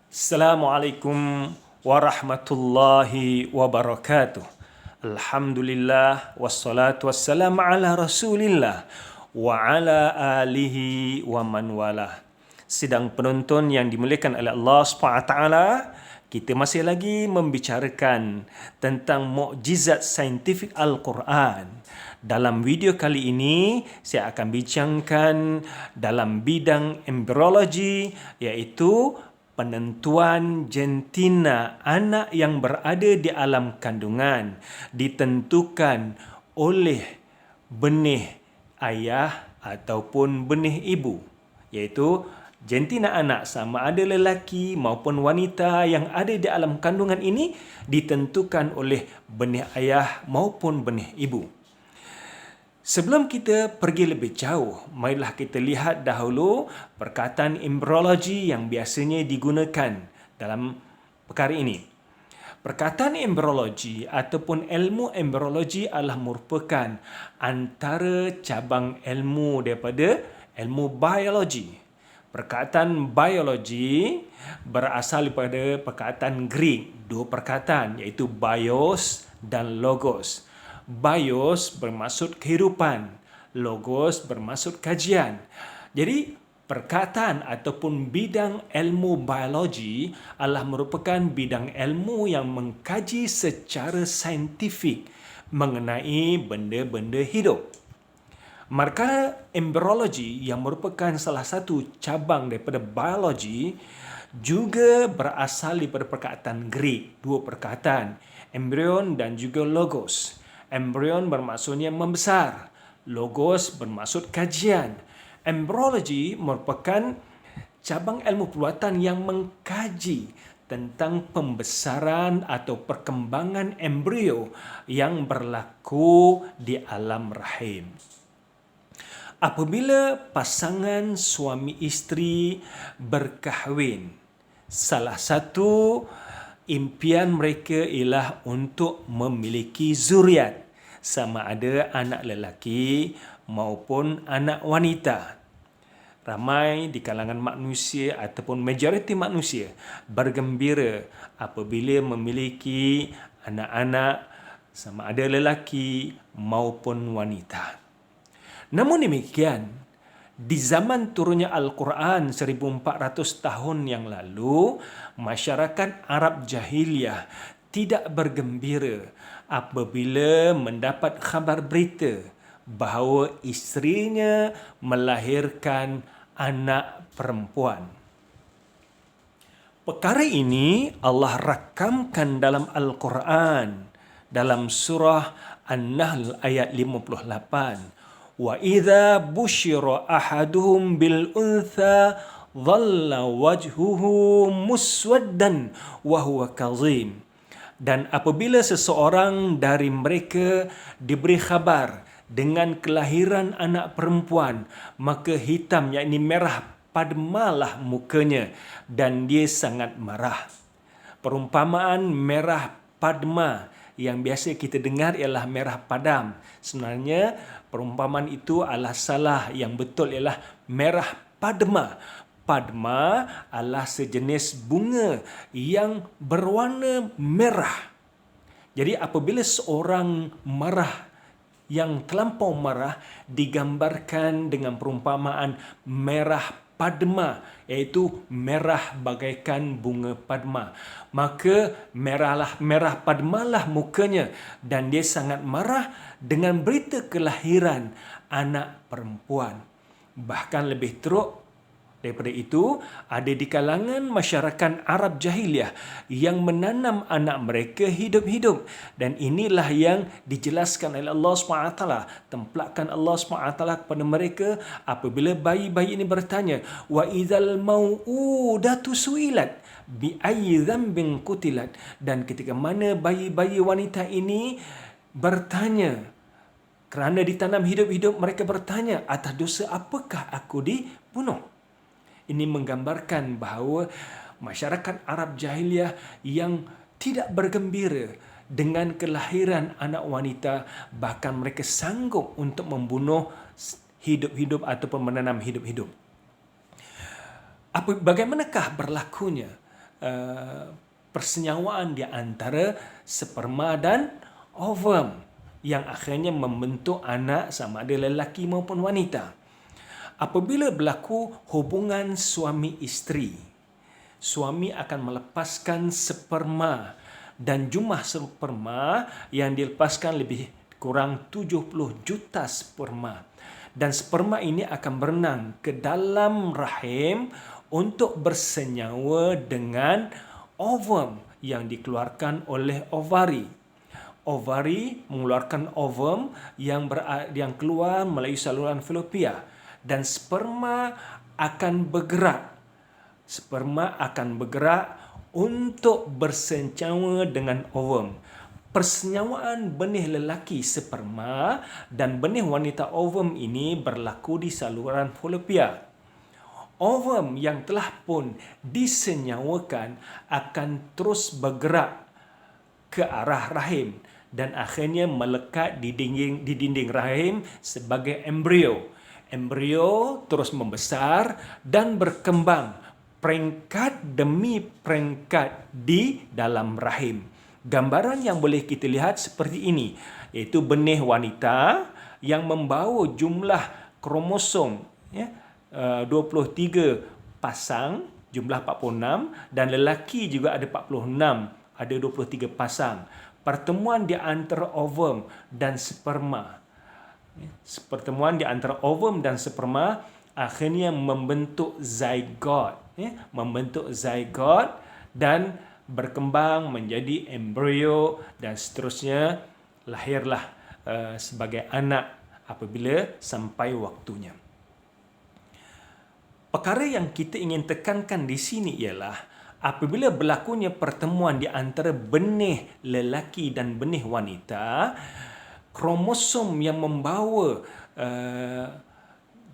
Assalamualaikum warahmatullahi wabarakatuh. Alhamdulillah wassalatu wassalamu ala Rasulillah wa ala alihi wa man walah. Sidang penonton yang dimuliakan oleh Allah SWT, kita masih lagi membicarakan tentang mukjizat saintifik Al-Quran. Dalam video kali ini, saya akan bincangkan dalam bidang embryologi, iaitu penentuan jantina anak yang berada di alam kandungan ditentukan oleh benih ayah ataupun benih ibu, iaitu jantina anak sama ada lelaki maupun wanita yang ada di alam kandungan ini ditentukan oleh benih ayah maupun benih ibu. Sebelum kita pergi lebih jauh, marilah kita lihat dahulu perkataan embryologi yang biasanya digunakan dalam perkara ini. Perkataan embryologi ataupun ilmu embryologi adalah merupakan antara cabang ilmu daripada ilmu biologi. Perkataan biologi berasal daripada perkataan Greek, dua perkataan iaitu bios dan logos. Bios bermaksud kehidupan, logos bermaksud kajian. Jadi, perkataan ataupun bidang ilmu biologi adalah merupakan bidang ilmu yang mengkaji secara saintifik mengenai benda-benda hidup. Manakala embryologi yang merupakan salah satu cabang daripada biologi juga berasal daripada perkataan Greek, dua perkataan, embryon dan juga logos. Embryon bermaksudnya membesar. Logos bermaksud kajian. Embryologi merupakan cabang ilmu perubatan yang mengkaji tentang pembesaran atau perkembangan embrio yang berlaku di alam rahim. Apabila pasangan suami isteri berkahwin, salah satu impian mereka ialah untuk memiliki zuriat, sama ada anak lelaki maupun anak wanita. Ramai di kalangan manusia ataupun majoriti manusia bergembira apabila memiliki anak-anak sama ada lelaki maupun wanita. Namun demikian, di zaman turunnya Al-Quran 1400 tahun yang lalu, masyarakat Arab Jahiliyah tidak bergembira apabila mendapat khabar berita bahawa isterinya melahirkan anak perempuan. Perkara ini Allah rakamkan dalam Al-Quran dalam surah An-Nahl ayat 58. وَإِذَا بُشِّرَ أَحَدُهُمْ بِالْأُنْثَى ظَلَّ وَجْهُهُ مُسْوَدًّا وَهُوَ كَظِيمٌ. Dan apabila seseorang dari mereka diberi khabar dengan kelahiran anak perempuan, maka hitam, yakni merah padmalah mukanya dan dia sangat marah. Perumpamaan merah padma yang biasa kita dengar ialah merah padam. Sebenarnya perumpamaan itu adalah salah. Yang betul ialah merah padma. Padma adalah sejenis bunga yang berwarna merah. Jadi apabila seorang marah, yang terlampau marah, digambarkan dengan perumpamaan merah padma, iaitu merah bagaikan bunga padma. Maka merah padmalah mukanya dan dia sangat marah dengan berita kelahiran anak perempuan. Bahkan lebih teruk daripada itu, ada di kalangan masyarakat Arab Jahiliyah yang menanam anak mereka hidup-hidup. Dan inilah yang dijelaskan oleh Allah SWT. Templakan Allah SWT kepada mereka apabila bayi-bayi ini bertanya, وَإِذَا الْمَوْءُودَةُ سُئِلَتْ بِأَيِّ ذَنْبٍ قُتِلَتْ. Dan ketika mana bayi-bayi wanita ini bertanya, kerana ditanam hidup-hidup, mereka bertanya, atas dosa apakah aku dibunuh? Ini menggambarkan bahawa masyarakat Arab Jahiliyah yang tidak bergembira dengan kelahiran anak wanita, bahkan mereka sanggup untuk membunuh hidup-hidup ataupun menanam hidup-hidup. Bagaimanakah berlakunya persenyawaan di antara sperma dan ovum yang akhirnya membentuk anak sama ada lelaki maupun wanita. Apabila berlaku hubungan suami isteri, suami akan melepaskan sperma dan jumlah sperma yang dilepaskan lebih kurang 70 juta sperma. Dan sperma ini akan berenang ke dalam rahim untuk bersenyawa dengan ovum yang dikeluarkan oleh ovari. Ovari mengeluarkan ovum yang keluar melalui saluran falopia dan sperma akan bergerak. Sperma akan bergerak untuk bersenyawa dengan ovum. Persenyawaan benih lelaki sperma dan benih wanita ovum ini berlaku di saluran falopia. Ovum yang telah pun disenyawakan akan terus bergerak ke arah rahim dan akhirnya melekat di dinding rahim sebagai embrio. Embrio terus membesar dan berkembang peringkat demi peringkat di dalam rahim. Gambaran yang boleh kita lihat seperti ini, iaitu benih wanita yang membawa jumlah kromosom 23 pasang, jumlah 46, dan lelaki juga ada 46, ada 23 pasang. Pertemuan di antara ovum dan sperma. Pertemuan di antara ovum dan sperma akhirnya membentuk zygote, membentuk zygote dan berkembang menjadi embrio dan seterusnya lahirlah sebagai anak apabila sampai waktunya. Perkara yang kita ingin tekankan di sini ialah apabila berlakunya pertemuan di antara benih lelaki dan benih wanita, kromosom yang membawa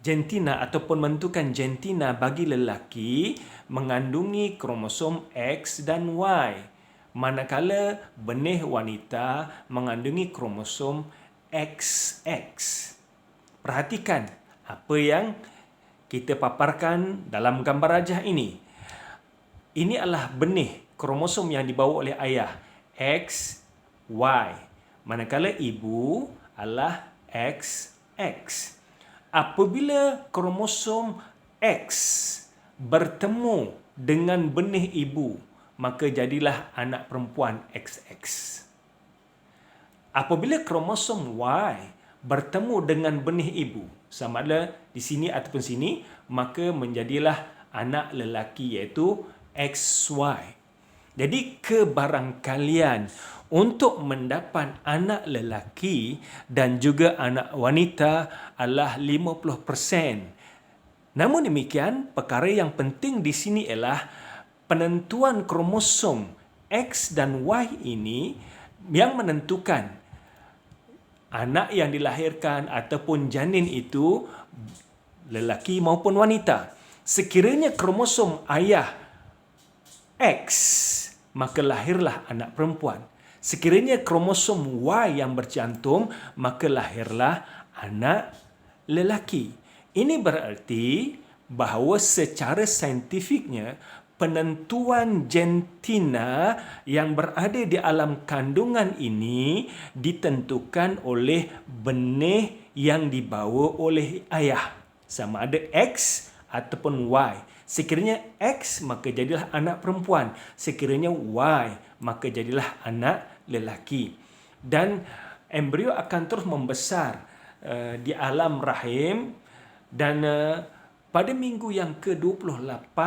jantina ataupun menentukan jantina bagi lelaki mengandungi kromosom X dan Y, manakala benih wanita mengandungi kromosom XX. Perhatikan apa yang kita paparkan dalam gambar rajah ini. Ini adalah benih kromosom yang dibawa oleh ayah, X, Y, manakala ibu adalah XX. Apabila kromosom X bertemu dengan benih ibu, maka jadilah anak perempuan XX. Apabila kromosom Y bertemu dengan benih ibu, sama ada di sini ataupun sini, maka menjadilah anak lelaki iaitu XY. Jadi kebarangkalian untuk mendapat anak lelaki dan juga anak wanita adalah 50%. Namun demikian, perkara yang penting di sini ialah penentuan kromosom X dan Y ini yang menentukan anak yang dilahirkan ataupun janin itu lelaki maupun wanita. Sekiranya kromosom ayah X, maka lahirlah anak perempuan. Sekiranya kromosom Y yang bercantum, maka lahirlah anak lelaki. Ini berarti bahawa secara saintifiknya penentuan jantina yang berada di alam kandungan ini ditentukan oleh benih yang dibawa oleh ayah, sama ada X ataupun Y. Sekiranya X, maka jadilah anak perempuan. Sekiranya Y, maka jadilah anak lelaki. Dan embrio akan terus membesar di alam rahim dan pada minggu yang ke-28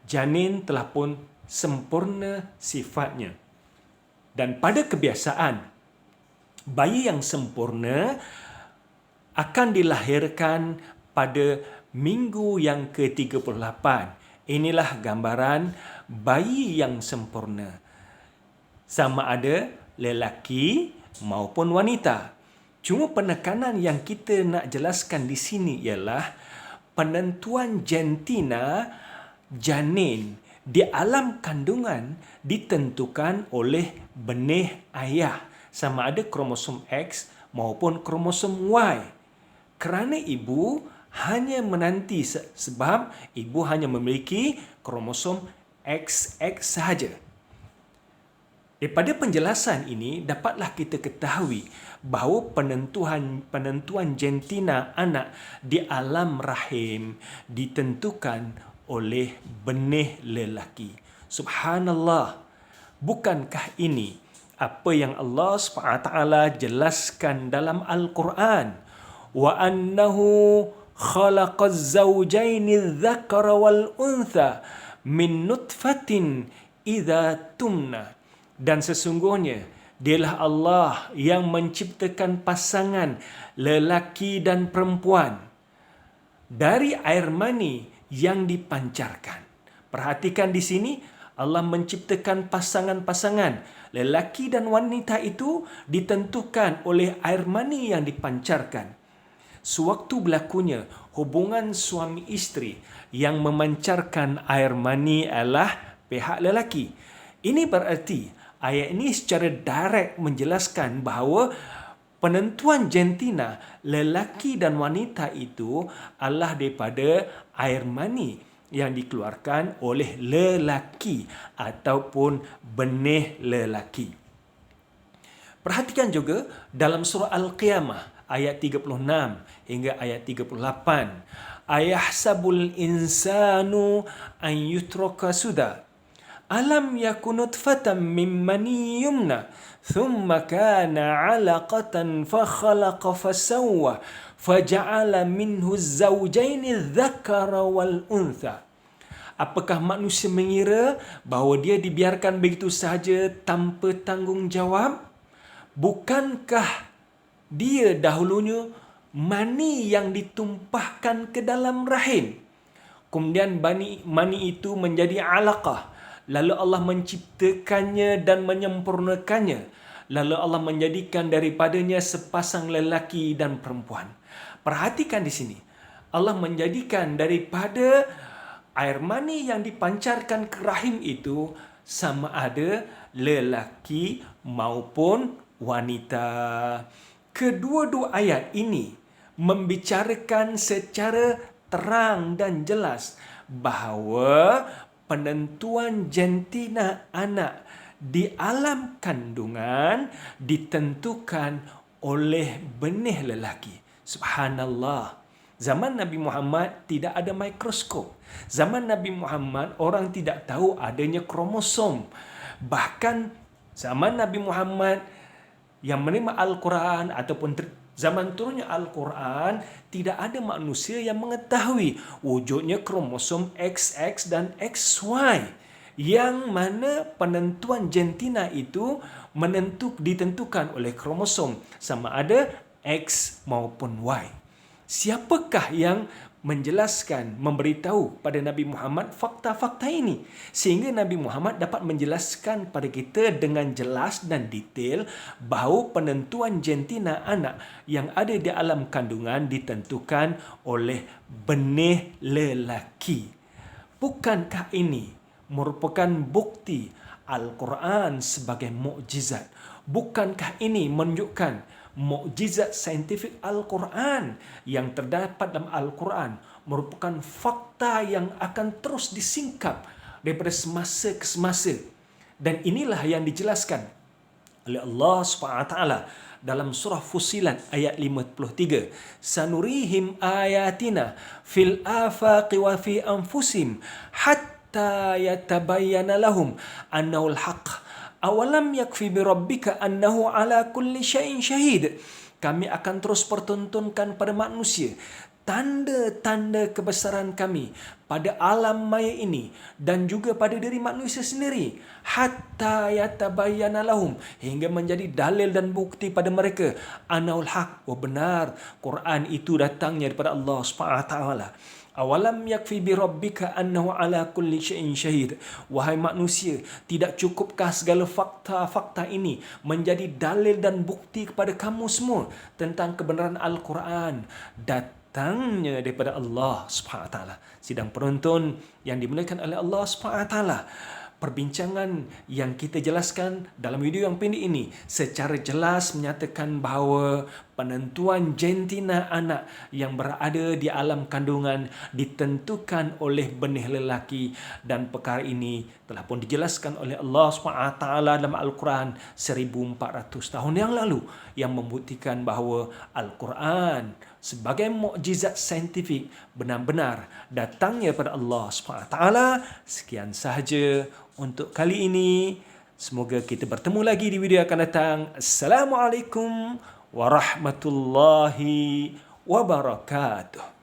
janin telah pun sempurna sifatnya. Dan pada kebiasaan bayi yang sempurna akan dilahirkan pada minggu yang ke-38. Inilah gambaran bayi yang sempurna. Sama ada lelaki maupun wanita. Cuma penekanan yang kita nak jelaskan di sini ialah penentuan jantina janin di alam kandungan ditentukan oleh benih ayah, sama ada kromosom X maupun kromosom Y. Kerana ibu hanya menanti sebab ibu hanya memiliki kromosom XX sahaja. Daripada penjelasan ini, dapatlah kita ketahui bahawa penentuan jantina anak di alam rahim ditentukan oleh benih lelaki. Subhanallah. Bukankah ini apa yang Allah SWT jelaskan dalam Al-Quran? Wa annahu khalaqaz zawjaini adh-dhakara wal untha min nutfatin idza tumna. Dan sesungguhnya dialah Allah yang menciptakan pasangan lelaki dan perempuan dari air mani yang dipancarkan. Perhatikan di sini, Allah menciptakan pasangan-pasangan lelaki dan wanita itu ditentukan oleh air mani yang dipancarkan. Sewaktu berlakunya hubungan suami isteri, yang memancarkan air mani adalah pihak lelaki. Ini berarti ayat ini secara direct menjelaskan bahawa penentuan jantina lelaki dan wanita itu adalah daripada air mani yang dikeluarkan oleh lelaki ataupun benih lelaki. Perhatikan juga dalam surah Al-Qiyamah ayat 36 hingga ayat 38. Ayahsabul insanu an yutraka suda. Alam yakun nutfatan min mani yumna thumma kana 'alaqatan fa khalaqa fa sawwa faja'ala minhu az-zawjaini adh-dhakara wal untha. Apakah manusia mengira bahawa dia dibiarkan begitu sahaja tanpa tanggungjawab? Bukankah dia dahulunya mani yang ditumpahkan ke dalam rahim? Kemudian mani itu menjadi alaqah. Lalu Allah menciptakannya dan menyempurnakannya. Lalu Allah menjadikan daripadanya sepasang lelaki dan perempuan. Perhatikan di sini. Allah menjadikan daripada air mani yang dipancarkan ke rahim itu sama ada lelaki maupun wanita. Kedua-dua ayat ini membicarakan secara terang dan jelas bahawa penentuan jantina anak di alam kandungan ditentukan oleh benih lelaki. Subhanallah. Zaman Nabi Muhammad tidak ada mikroskop. Zaman Nabi Muhammad orang tidak tahu adanya kromosom. Bahkan zaman Nabi Muhammad yang menerima Al-Quran ataupun zaman turunnya Al-Quran, tidak ada manusia yang mengetahui wujudnya kromosom XX dan XY. Yang mana penentuan jantina itu ditentukan oleh kromosom sama ada X maupun Y. Siapakah yang menjelaskan, memberitahu pada Nabi Muhammad fakta-fakta ini sehingga Nabi Muhammad dapat menjelaskan pada kita dengan jelas dan detail bahawa penentuan jantina anak yang ada di alam kandungan ditentukan oleh benih lelaki. Bukankah ini merupakan bukti Al-Quran sebagai mukjizat? Bukankah ini menunjukkan mukjizat saintifik Al-Quran yang terdapat dalam Al-Quran merupakan fakta yang akan terus disingkap daripada semasa ke semasa. Dan inilah yang dijelaskan oleh Allah SWT dalam surah Fussilat ayat 53. Sanurihim ayatina fil afaqi wa fi anfusim hatta yatabayyana lahum annahul haqq. Awalam yakfi bi rabbika annahu ala kulli syai'in syahid. Kami akan terus pertontonkan pada manusia tanda-tanda kebesaran kami pada alam maya ini dan juga pada diri manusia sendiri. Hatta yatabayyana lahum, hingga menjadi dalil dan bukti pada mereka. Annaul haq, benar Quran itu datangnya daripada Allah SWT. Awalam yakfi bi rabbika annahu ala kulli syai'in syahid. Wahai manusia, tidak cukupkah segala fakta-fakta ini menjadi dalil dan bukti kepada kamu semua tentang kebenaran Al-Quran datangnya daripada Allah SWT. Sidang penonton yang dimuliakan oleh Allah SWT, perbincangan yang kita jelaskan dalam video yang pendek ini secara jelas menyatakan bahawa penentuan jantina anak yang berada di alam kandungan ditentukan oleh benih lelaki, dan perkara ini telah pun dijelaskan oleh Allah SWT dalam Al-Quran 1400 tahun yang lalu, yang membuktikan bahawa Al-Quran sebagai mukjizat saintifik benar-benar datangnya pada Allah SWT. Sekian sahaja untuk kali ini. Semoga kita bertemu lagi di video akan datang. Assalamualaikum warahmatullahi wabarakatuh.